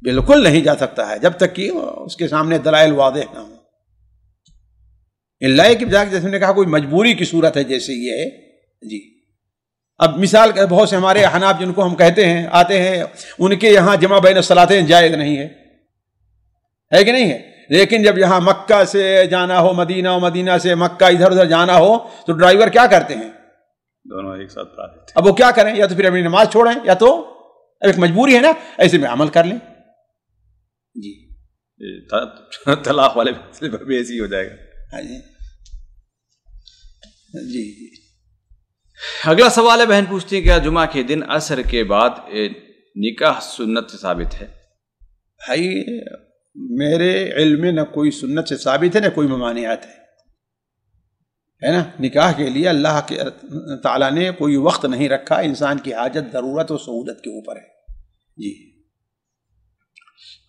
Speaker 2: بالکل نہیں جا سکتا ہے جب تک کہ اس کے سامنے دلائل واضح نہ ہو. اللہ کی جیسے نے کہا کوئی مجبوری کی صورت ہے جیسے یہ ہے. جی اب مثال بہت سے ہمارے حناف جن کو ہم کہتے ہیں آتے ہیں، ان کے یہاں جمع بین الصلاتین جائز نہیں ہے کہ نہیں ہے. لیکن جب یہاں مکہ سے جانا ہو مدینہ، و مدینہ سے مکہ ادھر ادھر جانا ہو تو ڈرائیور کیا کرتے ہیں؟
Speaker 1: دونوں ایک ساتھ پڑھا دیتے.
Speaker 2: اب وہ کیا کریں؟ یا تو پھر اپنی نماز چھوڑیں، یا تو ایک مجبوری ہے نا، ایسے میں عمل کر لیں. جی
Speaker 1: طلاق والے بھی ایسے ہی ہو جائے گا.
Speaker 2: ہاں جی جی جی.
Speaker 1: اگلا سوال ہے، بہن پوچھتی ہیں کیا جمعہ کے دن عصر کے بعد نکاح سنت سے ثابت ہے؟
Speaker 2: بھائی میرے علم میں نہ کوئی سنت سے ثابت ہے نہ کوئی ممانعت ہے نا. نکاح کے لیے اللہ کے تعالیٰ نے کوئی وقت نہیں رکھا، انسان کی حاجت، ضرورت اور سہولت کے اوپر ہے. جی.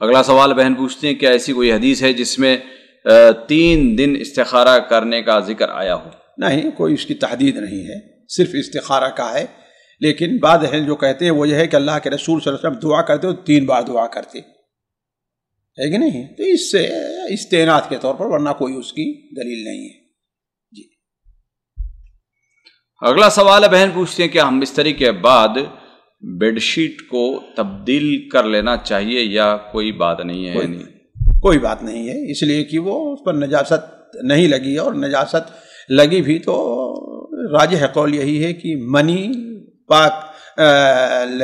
Speaker 1: اگلا سوال بہن پوچھتے ہیں کیا ایسی کوئی حدیث ہے جس میں 3 دن استخارہ کرنے کا ذکر آیا ہو؟
Speaker 2: نہیں، کوئی اس کی تحدید نہیں ہے، صرف استخارہ کا ہے. لیکن بعض اہل جو کہتے ہیں وہ یہ ہے کہ اللہ کے رسول صلی اللہ علیہ وسلم دعا کرتے ہو 3 بار دعا کرتے ہے کہ نہیں، تو اس سے استعنات کے طور پر، ورنہ کوئی اس کی دلیل نہیں ہے. جی.
Speaker 1: اگلا سوال ہے بہن پوچھتے ہیں کیا ہم بستری کے بعد بیڈ شیٹ کو تبدیل کر لینا چاہیے یا کوئی بات نہیں ہے؟
Speaker 2: کوئی بات نہیں ہے، اس لیے کہ وہ اس پر نجاست نہیں لگی ہے، اور نجاست لگی بھی تو راجح قول یہی ہے کہ منی پاک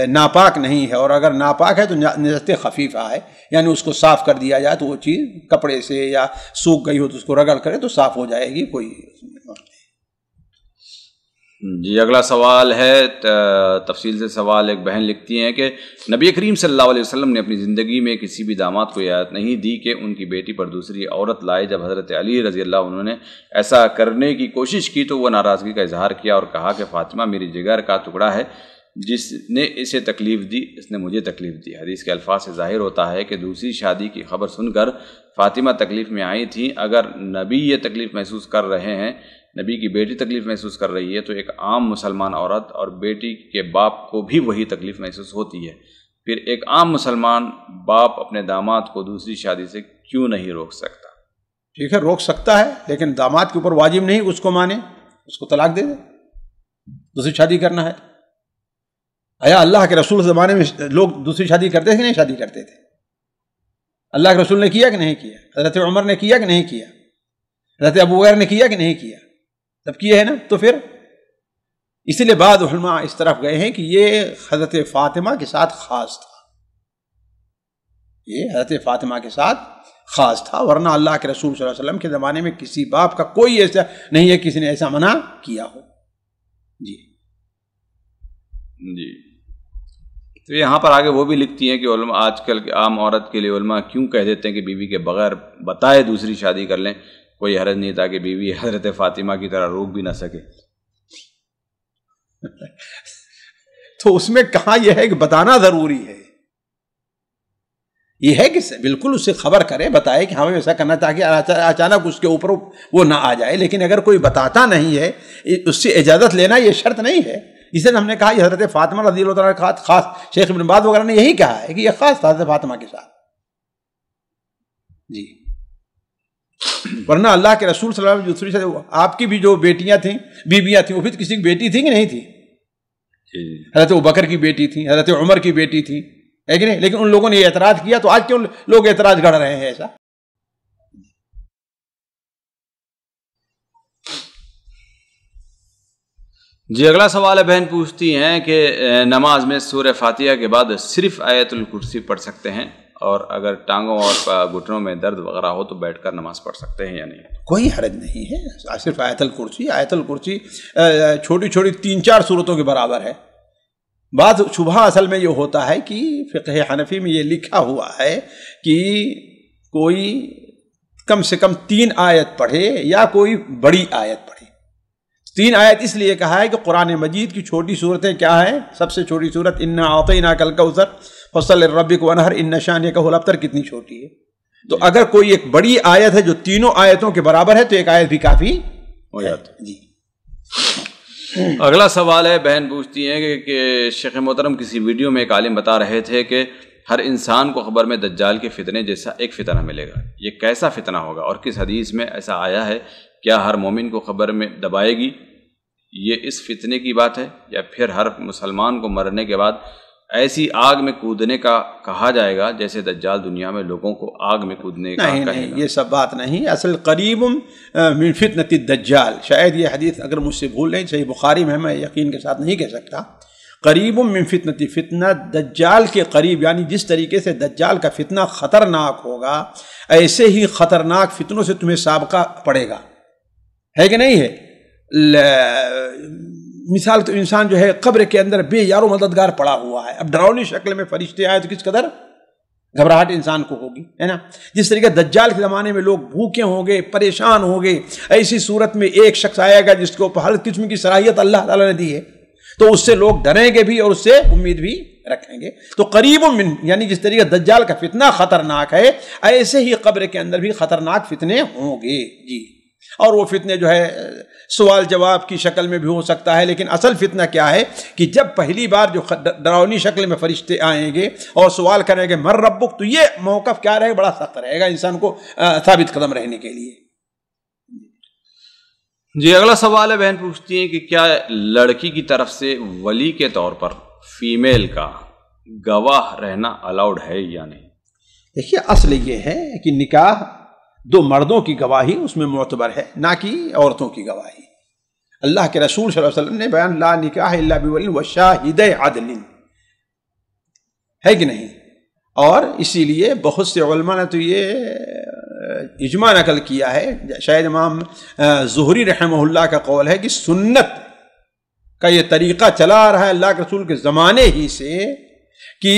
Speaker 2: ناپاک نہیں ہے، اور اگر ناپاک ہے تو نجاست خفیفہ ہے، یعنی اس کو صاف کر دیا جائے تو وہ چیز کپڑے سے یا سوکھ گئی ہو تو اس کو رگڑ کرے تو صاف ہو جائے گی. کوئی
Speaker 1: جی. اگلا سوال ہے، تفصیل سے سوال. ایک بہن لکھتی ہیں کہ نبی کریم صلی اللہ علیہ وسلم نے اپنی زندگی میں کسی بھی داماد کو اجازت نہیں دی کہ ان کی بیٹی پر دوسری عورت لائے. جب حضرت علی رضی اللہ عنہ نے ایسا کرنے کی کوشش کی تو وہ ناراضگی کا اظہار کیا اور کہا کہ فاطمہ میری جگر کا ٹکڑا ہے، جس نے اسے تکلیف دی اس نے مجھے تکلیف دی. حدیث کے الفاظ سے ظاہر ہوتا ہے کہ دوسری شادی کی خبر سن کر فاطمہ تکلیف میں آئی تھیں. اگر نبی یہ تکلیف محسوس کر رہے ہیں، نبی کی بیٹی تکلیف محسوس کر رہی ہے، تو ایک عام مسلمان عورت اور بیٹی کے باپ کو بھی وہی تکلیف محسوس ہوتی ہے. پھر ایک عام مسلمان باپ اپنے داماد کو دوسری شادی سے کیوں نہیں روک سکتا؟
Speaker 2: ٹھیک ہے، روک سکتا ہے، لیکن داماد کے اوپر واجب نہیں اس کو مانے، اس کو طلاق دے دے. دوسری شادی کرنا ہے، آیا اللہ کے رسول زمانے میں لوگ دوسری شادی کرتے تھے کہ نہیں شادی کرتے تھے؟ اللہ کے رسول نے کیا کہ نہیں کیا؟ حضرت عمر نے کیا کہ نہیں کیا؟ حضرت ابو بکر نے کیا کہ نہیں کیا؟ تب کیے ہے نا. تو پھر اسی لیے بعض علماء اس طرف گئے ہیں کہ یہ حضرت فاطمہ کے ساتھ خاص تھا، یہ حضرت فاطمہ کے ساتھ خاص تھا، ورنہ اللہ کے رسول صلی اللہ علیہ وسلم کے زمانے میں کسی باپ کا کوئی ایسا نہیں ہے کسی نے ایسا منع کیا ہو. جی
Speaker 1: جی. تو یہاں پر آگے وہ بھی لکھتی ہیں کہ علماء آج کل کے عام عورت کے لیے علماء کیوں کہہ دیتے ہیں کہ بیوی کے بغیر بتائے دوسری شادی کر لیں، کوئی حرج نہیں تاکہ بیوی حضرت فاطمہ کی طرح روک بھی نہ سکے.
Speaker 2: تو اس میں کہاں یہ ہے کہ بتانا ضروری ہے، یہ ہے کہ بالکل اسے خبر کرے، بتائے کہ ہمیں ایسا کرنا تاکہ اچانک اس کے اوپر وہ نہ آ جائے. لیکن اگر کوئی بتاتا نہیں ہے، اس سے اجازت لینا یہ شرط نہیں ہے. اس لیے ہم نے کہا یہ حضرت فاطمہ رضی اللہ تعالیٰ خاص، شیخ ابن باز وغیرہ نے یہی کہا ہے کہ یہ خاص تھا حضرت فاطمہ کے ساتھ. جی. ورنہ اللہ کے رسول صلی اللہ علیہ وسلم دوسری آپ کی بھی جو بیٹیاں تھیں، بیویاں تھیں، وہ بھی کسی کی بیٹی تھیں کہ نہیں تھی؟ حضرت ابوبکر کی بیٹی تھی، حضرت عمر کی بیٹی تھی، ہے کہ نہیں؟ لیکن ان لوگوں نے یہ اعتراض کیا. تو آج کیوں لوگ اعتراض گڑھ رہے ہیں ایسا؟
Speaker 1: جی. اگلا سوال ہے، بہن پوچھتی ہیں کہ نماز میں سورہ فاتحہ کے بعد صرف آیت الکرسی پڑھ سکتے ہیں، اور اگر ٹانگوں اور گھٹنوں میں درد وغیرہ ہو تو بیٹھ کر نماز پڑھ سکتے ہیں یا نہیں؟
Speaker 2: کوئی حرج نہیں ہے، صرف آیت الکرسی چھوٹی چھوٹی 3-4 صورتوں کے برابر ہے. بعض شبہ اصل میں یہ ہوتا ہے کہ فقہ حنفی میں یہ لکھا ہوا ہے کہ کوئی کم سے کم 3 آیت پڑھے یا کوئی بڑی آیت پڑھے. 3 آیت اس لیے کہا ہے کہ قرآن مجید کی چھوٹی صورتیں کیا ہیں؟ سب سے چھوٹی صورت انا اعطیناک الکوثر فصل لربک وانحر ان شانک هو الابتر کتنی چھوٹی ہے. تو اگر کوئی ایک بڑی آیت ہے جو تینوں آیتوں کے برابر ہے تو ایک آیت بھی کافی ہو جاتی ہے. جی.
Speaker 1: اگلا سوال ہے، بہن پوچھتی ہیں کہ شیخ محترم کسی ویڈیو میں ایک عالم بتا رہے تھے کہ ہر انسان کو خبر میں دجال کے فتنے جیسا ایک فتنہ ملے گا. یہ کیسا فتنہ ہوگا اور کس حدیث میں ایسا آیا ہے؟ کیا ہر مومن کو خبر میں دبائے گی؟ یہ اس فتنے کی بات ہے یا پھر ہر مسلمان کو مرنے کے بعد ایسی آگ میں کودنے کا کہا جائے گا جیسے دجال دنیا میں لوگوں کو آگ میں کودنے کا کہے گا؟
Speaker 2: نہیں، یہ سب بات نہیں. اصل قریب من فتنۃ الدجال، شاید یہ حدیث اگر مجھ سے بھول نہیں، صحیح بخاری میں یقین کے ساتھ نہیں کہہ سکتا. قریب من فتنۃ، فتنہ دجال کے قریب، یعنی جس طریقے سے دجال کا فتنہ خطرناک ہوگا ایسے ہی خطرناک فتنوں سے تمہیں سابقہ پڑے گا، ہے کہ نہیں ہے؟ مثال تو انسان جو ہے قبر کے اندر بے یار و مددگار پڑا ہوا ہے، اب ڈراؤنی شکل میں فرشتے آئے تو کس قدر گھبراہٹ انسان کو ہوگی، ہے نا؟ جس طریقے دجال کے زمانے میں لوگ بھوکے ہوں گے، پریشان ہوں گے، ایسی صورت میں ایک شخص آئے گا جس کو ہر قسم کی صلاحیت اللہ تعالیٰ نے دی ہے، تو اس سے لوگ ڈریں گے بھی اور اس سے امید بھی رکھیں گے۔ تو قریب من، یعنی جس طریقے دجال کا فتنہ خطرناک ہے، ایسے ہی قبر کے اندر بھی خطرناک فتنے ہوں گے جی۔ اور وہ فتنے جو ہے سوال جواب کی شکل میں بھی ہو سکتا ہے، لیکن اصل فتنہ کیا ہے کہ جب پہلی بار جو ڈراؤنی شکل میں فرشتے آئیں گے اور سوال کریں گے من ربک، تو یہ موقف کیا رہے، بڑا سخت رہے گا انسان کو ثابت قدم رہنے کے لیے۔
Speaker 1: جی اگلا سوال ہے، بہن پوچھتی ہیں کہ کیا لڑکی کی طرف سے ولی کے طور پر فیمیل کا گواہ رہنا الاؤڈ ہے یا نہیں؟
Speaker 2: دیکھیے اصل یہ ہے کہ نکاح دو مردوں کی گواہی اس میں معتبر ہے، نہ کہ عورتوں کی گواہی۔ اللہ کے رسول صلی اللہ علیہ وسلم نے بیان لا نکاح الا بولی وشاہدی عدل، ہے کہ نہیں؟ اور اسی لیے بہت سے علماء نے تو یہ اجماع نقل کیا ہے، شاید امام زہری رحمہ اللہ کا قول ہے کہ سنت کا یہ طریقہ چلا آ رہا ہے اللہ کے رسول کے زمانے ہی سے، کہ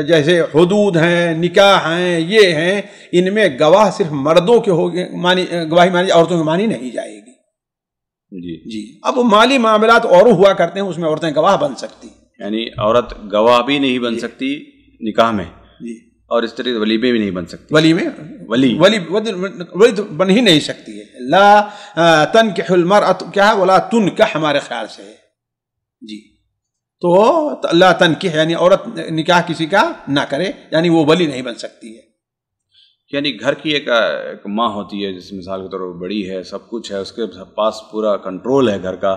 Speaker 2: جیسے حدود ہیں، نکاح ہیں، یہ ہیں، ان میں گواہ صرف مردوں کے ہوگی، گواہی مانی، عورتوں کی مانی نہیں جائے گی جی۔ اب وہ مالی معاملات اور ہوا کرتے ہیں، اس میں عورتیں گواہ بن سکتی،
Speaker 1: یعنی عورت گواہ بھی نہیں بن سکتی نکاح میں
Speaker 2: جی،
Speaker 1: اور اس طریقے ولی میں بھی نہیں بن سکتی،
Speaker 2: ولی میں ولی تو بن ہی نہیں سکتی ہے۔ لا تنکح المرأة کیا ہے، ولا تنکح ہمارے خیال سے ہے جی۔ تو لا تنکح یعنی عورت نکاح کسی کا نہ کرے، یعنی وہ ولی نہیں بن سکتی ہے۔
Speaker 1: یعنی گھر کی ایک ماں ہوتی ہے، جس مثال کے طور پر بڑی ہے، سب کچھ ہے، اس کے پاس پورا کنٹرول ہے گھر کا،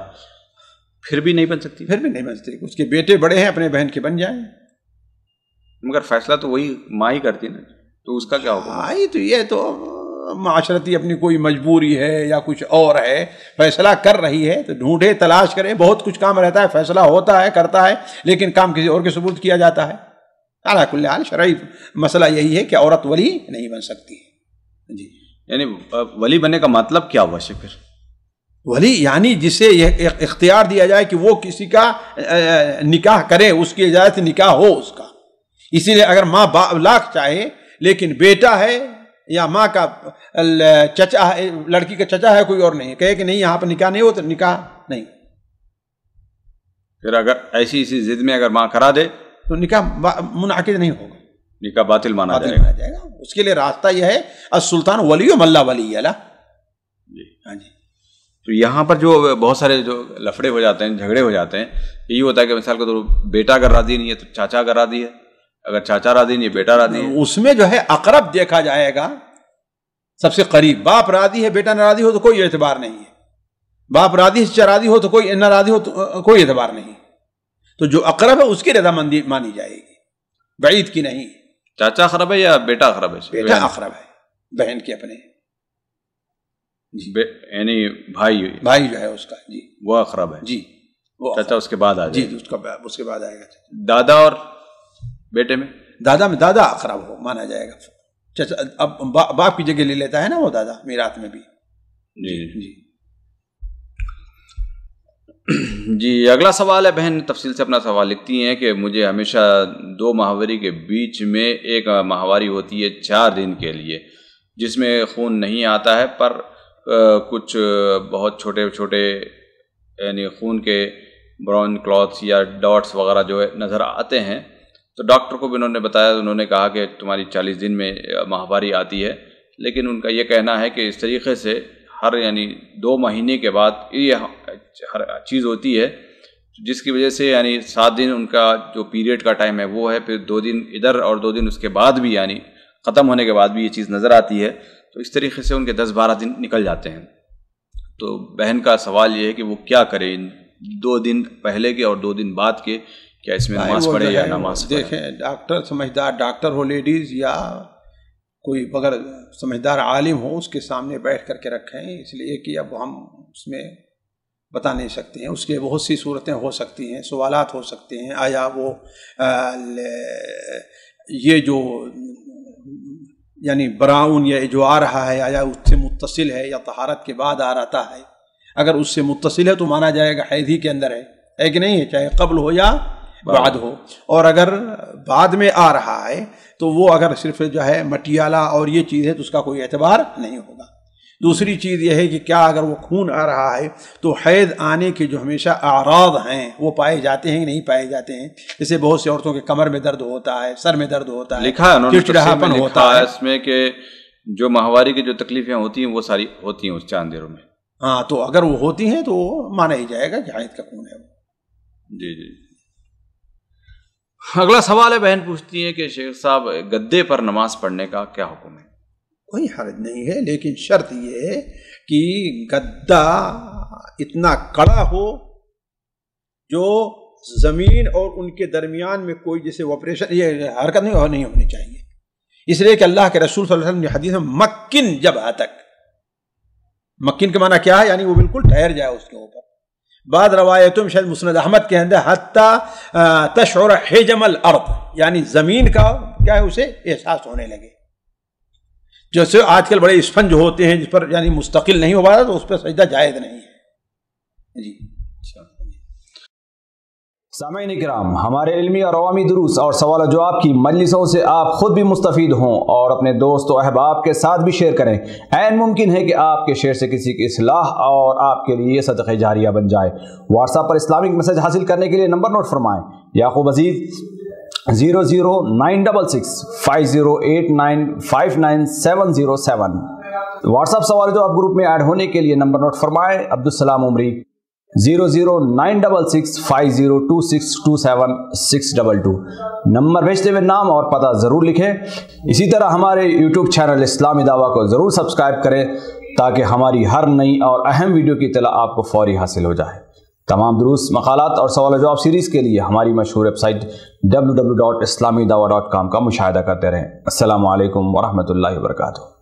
Speaker 1: پھر بھی نہیں بن سکتی؟
Speaker 2: پھر بھی نہیں بن سکتی، اس کے بیٹے بڑے ہیں، اپنے بہن کے بن جائیں،
Speaker 1: مگر فیصلہ تو وہی ماں ہی کرتی نا، تو اس کا کیا ہوگا؟
Speaker 2: ہاں تو یہ تو معاشرتی اپنی کوئی مجبوری ہے یا کچھ اور ہے، فیصلہ کر رہی ہے تو ڈھونڈے، تلاش کرے، بہت کچھ کام رہتا ہے، فیصلہ ہوتا ہے، کرتا ہے، لیکن کام کسی اور کے سپرد کیا جاتا ہے۔ علی کل حال شرعی مسئلہ یہی ہے کہ عورت ولی نہیں بن سکتی جی۔
Speaker 1: یعنی ولی بننے کا مطلب کیا ہوا پھر؟
Speaker 2: ولی یعنی جسے یہ اختیار دیا جائے کہ وہ کسی کا نکاح کرے، اس کی اجازت نکاح ہو اس کا۔ اسی لیے اگر ماں لاکھ چاہے لیکن بیٹا ہے یا ماں کا چچا ہے، لڑکی کا چچا ہے، کوئی اور نہیں، کہے کہ نہیں یہاں پر نکاح نہیں ہو، تو نکاح نہیں۔
Speaker 1: پھر اگر ایسی ضد میں اگر ماں کرا دے
Speaker 2: تو نکاح منعقد نہیں ہوگا،
Speaker 1: نکاح باطل مانا جائے
Speaker 2: گا۔ اس کے لیے راستہ یہ ہے السلطان ولی من لا ولی لہ جی۔ ہاں جی۔
Speaker 1: تو یہاں پر جو بہت سارے جو لفڑے ہو جاتے ہیں، جھگڑے ہو جاتے ہیں، یہی ہوتا ہے کہ مثال کے طور پر بیٹا اگر راضی نہیں ہے تو چاچا اگر راضی ہے، اگر چاچا راضی نہیں ہے بیٹا راضی ہے،
Speaker 2: اس میں جو ہے اقرب دیکھا جائے گا، سب سے قریب۔ باپ راضی ہے، بیٹا ناراضی ہو تو کوئی اعتبار نہیں ہے، باپ راضی ہے، چچا راضی ہو تو کوئی، ناراضی ہو تو کوئی اعتبار نہیں۔ تو جو اقرب ہے اس کی رضامندی مانی جائے گی، بعید کی نہیں۔
Speaker 1: چاچا اقرب ہے یا بیٹا اقرب ہے؟
Speaker 2: بیٹا اقرب ہے، بہن کے اپنے
Speaker 1: یعنی بھائی جو ہے
Speaker 2: اس کا جی،
Speaker 1: وہ اقرب ہے جی، چاچا اس کے بعد آ جائے
Speaker 2: جی، اس کے بعد آئے گا۔
Speaker 1: دادا اور بیٹے میں
Speaker 2: دادا اقرب ہو مانا جائے گا، چچا اب باپ کی جگہ لے لیتا ہے نا وہ دادا میراث میں بھی
Speaker 1: جی جی۔ جی اگلا سوال ہے، بہن تفصیل سے اپنا سوال لکھتی ہیں کہ مجھے ہمیشہ 2 ماہواری کے بیچ میں ایک ماہواری ہوتی ہے 4 دن کے لیے، جس میں خون نہیں آتا ہے، پر کچھ بہت چھوٹے چھوٹے یعنی خون کے براؤن کلاتس یا ڈاٹس وغیرہ جو ہے نظر آتے ہیں۔ تو ڈاکٹر کو بھی انہوں نے بتایا، انہوں نے کہا کہ تمہاری 40 دن میں ماہواری آتی ہے، لیکن ان کا یہ کہنا ہے کہ اس طریقے سے ہر یعنی 2 مہینے کے بعد یہ ہر چیز ہوتی ہے، جس کی وجہ سے یعنی 7 دن ان کا جو پیریڈ کا ٹائم ہے وہ ہے، پھر 2 دن ادھر اور 2 دن اس کے بعد بھی یعنی ختم ہونے کے بعد بھی یہ چیز نظر آتی ہے، تو اس طریقے سے ان کے 10-12 دن نکل جاتے ہیں۔ تو بہن کا سوال یہ ہے کہ وہ کیا کرے، 2 دن پہلے کے اور 2 دن بعد کے، کیا اس میں نماز پڑھے یا نماز پڑھے؟
Speaker 2: دیکھیں ڈاکٹر سمجھدار ڈاکٹر ہو لیڈیز یا کوئی اگر سمجھدار عالم ہو اس کے سامنے بیٹھ کر کے رکھیں، اس لیے کہ اب ہم اس میں بتا نہیں سکتے ہیں، اس کے بہت سی صورتیں ہو سکتی ہیں، سوالات ہو سکتے ہیں، آیا وہ یہ جو یعنی براؤن یا جو آ رہا ہے آیا اس سے متصل ہے یا طہارت کے بعد آ رہتا ہے، اگر اس سے متصل ہے تو مانا جائے گا حیض ہی کے اندر ہے کہ نہیں ہے، چاہے قبل ہو یا بعد ہو. اور اگر بعد میں آ رہا ہے تو وہ اگر صرف جو ہے مٹیالہ اور یہ چیز ہے تو اس کا کوئی اعتبار نہیں ہوگا. دوسری چیز یہ ہے کہ کیا اگر وہ خون آ رہا ہے تو حیض آنے کے جو ہمیشہ اعراض ہیں وہ پائے جاتے ہیں کہ نہیں پائے جاتے ہیں. جیسے بہت سی عورتوں کے کمر میں درد ہوتا ہے، سر میں درد ہوتا ہے،
Speaker 1: لکھا ہے انہوں نے
Speaker 2: چڑچڑاپن ہوتا ہے
Speaker 1: اس میں کہ جو ماہواری کی جو تکلیفیں ہوتی ہیں وہ ساری ہوتی ہیں اس چاند دنوں میں.
Speaker 2: ہاں تو اگر وہ ہوتی ہیں تو مانا ہی جائے گا کہ حیض کا خون ہے وہ.
Speaker 1: جی جی. اگلا سوال ہے، بہن پوچھتی ہیں کہ شیخ صاحب گدے پر نماز پڑھنے کا کیا حکم ہے؟
Speaker 2: کوئی حرج نہیں ہے، لیکن شرط یہ ہے کہ گدا اتنا کڑا ہو جو زمین اور ان کے درمیان میں کوئی جیسے وپریشن یہ حرکت نہیں ہونی چاہیے. اس لیے کہ اللہ کے رسول صلی اللہ علیہ وسلم نے حدیث میں مکن جب تک، مکن کے معنی کیا ہے؟ یعنی وہ بالکل ٹھہر جائے اس کے اوپر. بعض روایتوں میں شاید مسند احمد کے اندر حتی تشعر حجم الارض، یعنی زمین کا کیا ہے اسے احساس ہونے لگے. جیسے آج کل بڑے اسفنج ہوتے ہیں جس پر یعنی مستقل نہیں ہو پاتا تو اس پر سجدہ جائز نہیں ہے. جی
Speaker 3: سامعین کرام، ہمارے علمی اور عوامی دروس اور سوال و جواب کی مجلسوں سے آپ خود بھی مستفید ہوں اور اپنے دوست و احباب کے ساتھ بھی شیئر کریں. عین ممکن ہے کہ آپ کے شیئر سے کسی کی اصلاح اور آپ کے لیے صدقہ جاریہ بن جائے. واٹس ایپ پر اسلامک میسج حاصل کرنے کے لیے نمبر نوٹ فرمائیں: یعقوب عزیز 00966 5089 59707. واٹس ایپ سوال جواب گروپ میں ایڈ ہونے کے لیے نمبر نوٹ فرمائیں: عبدالسلام عمری 00966 502627 622. نمبر بھیجتے ہوئے نام اور پتہ ضرور لکھیں. اسی طرح ہمارے یوٹیوب چینل اسلامی دعویٰ کو ضرور سبسکرائب کریں تاکہ ہماری ہر نئی اور اہم ویڈیو کی اطلاع آپ کو فوری حاصل ہو جائے. تمام دروس، مقالات اور سوال و جواب سیریز کے لیے ہماری مشہور ویب سائٹ www.islamidawah.com کا مشاہدہ کرتے رہیں. السلام علیکم ورحمۃ اللہ وبرکاتہ.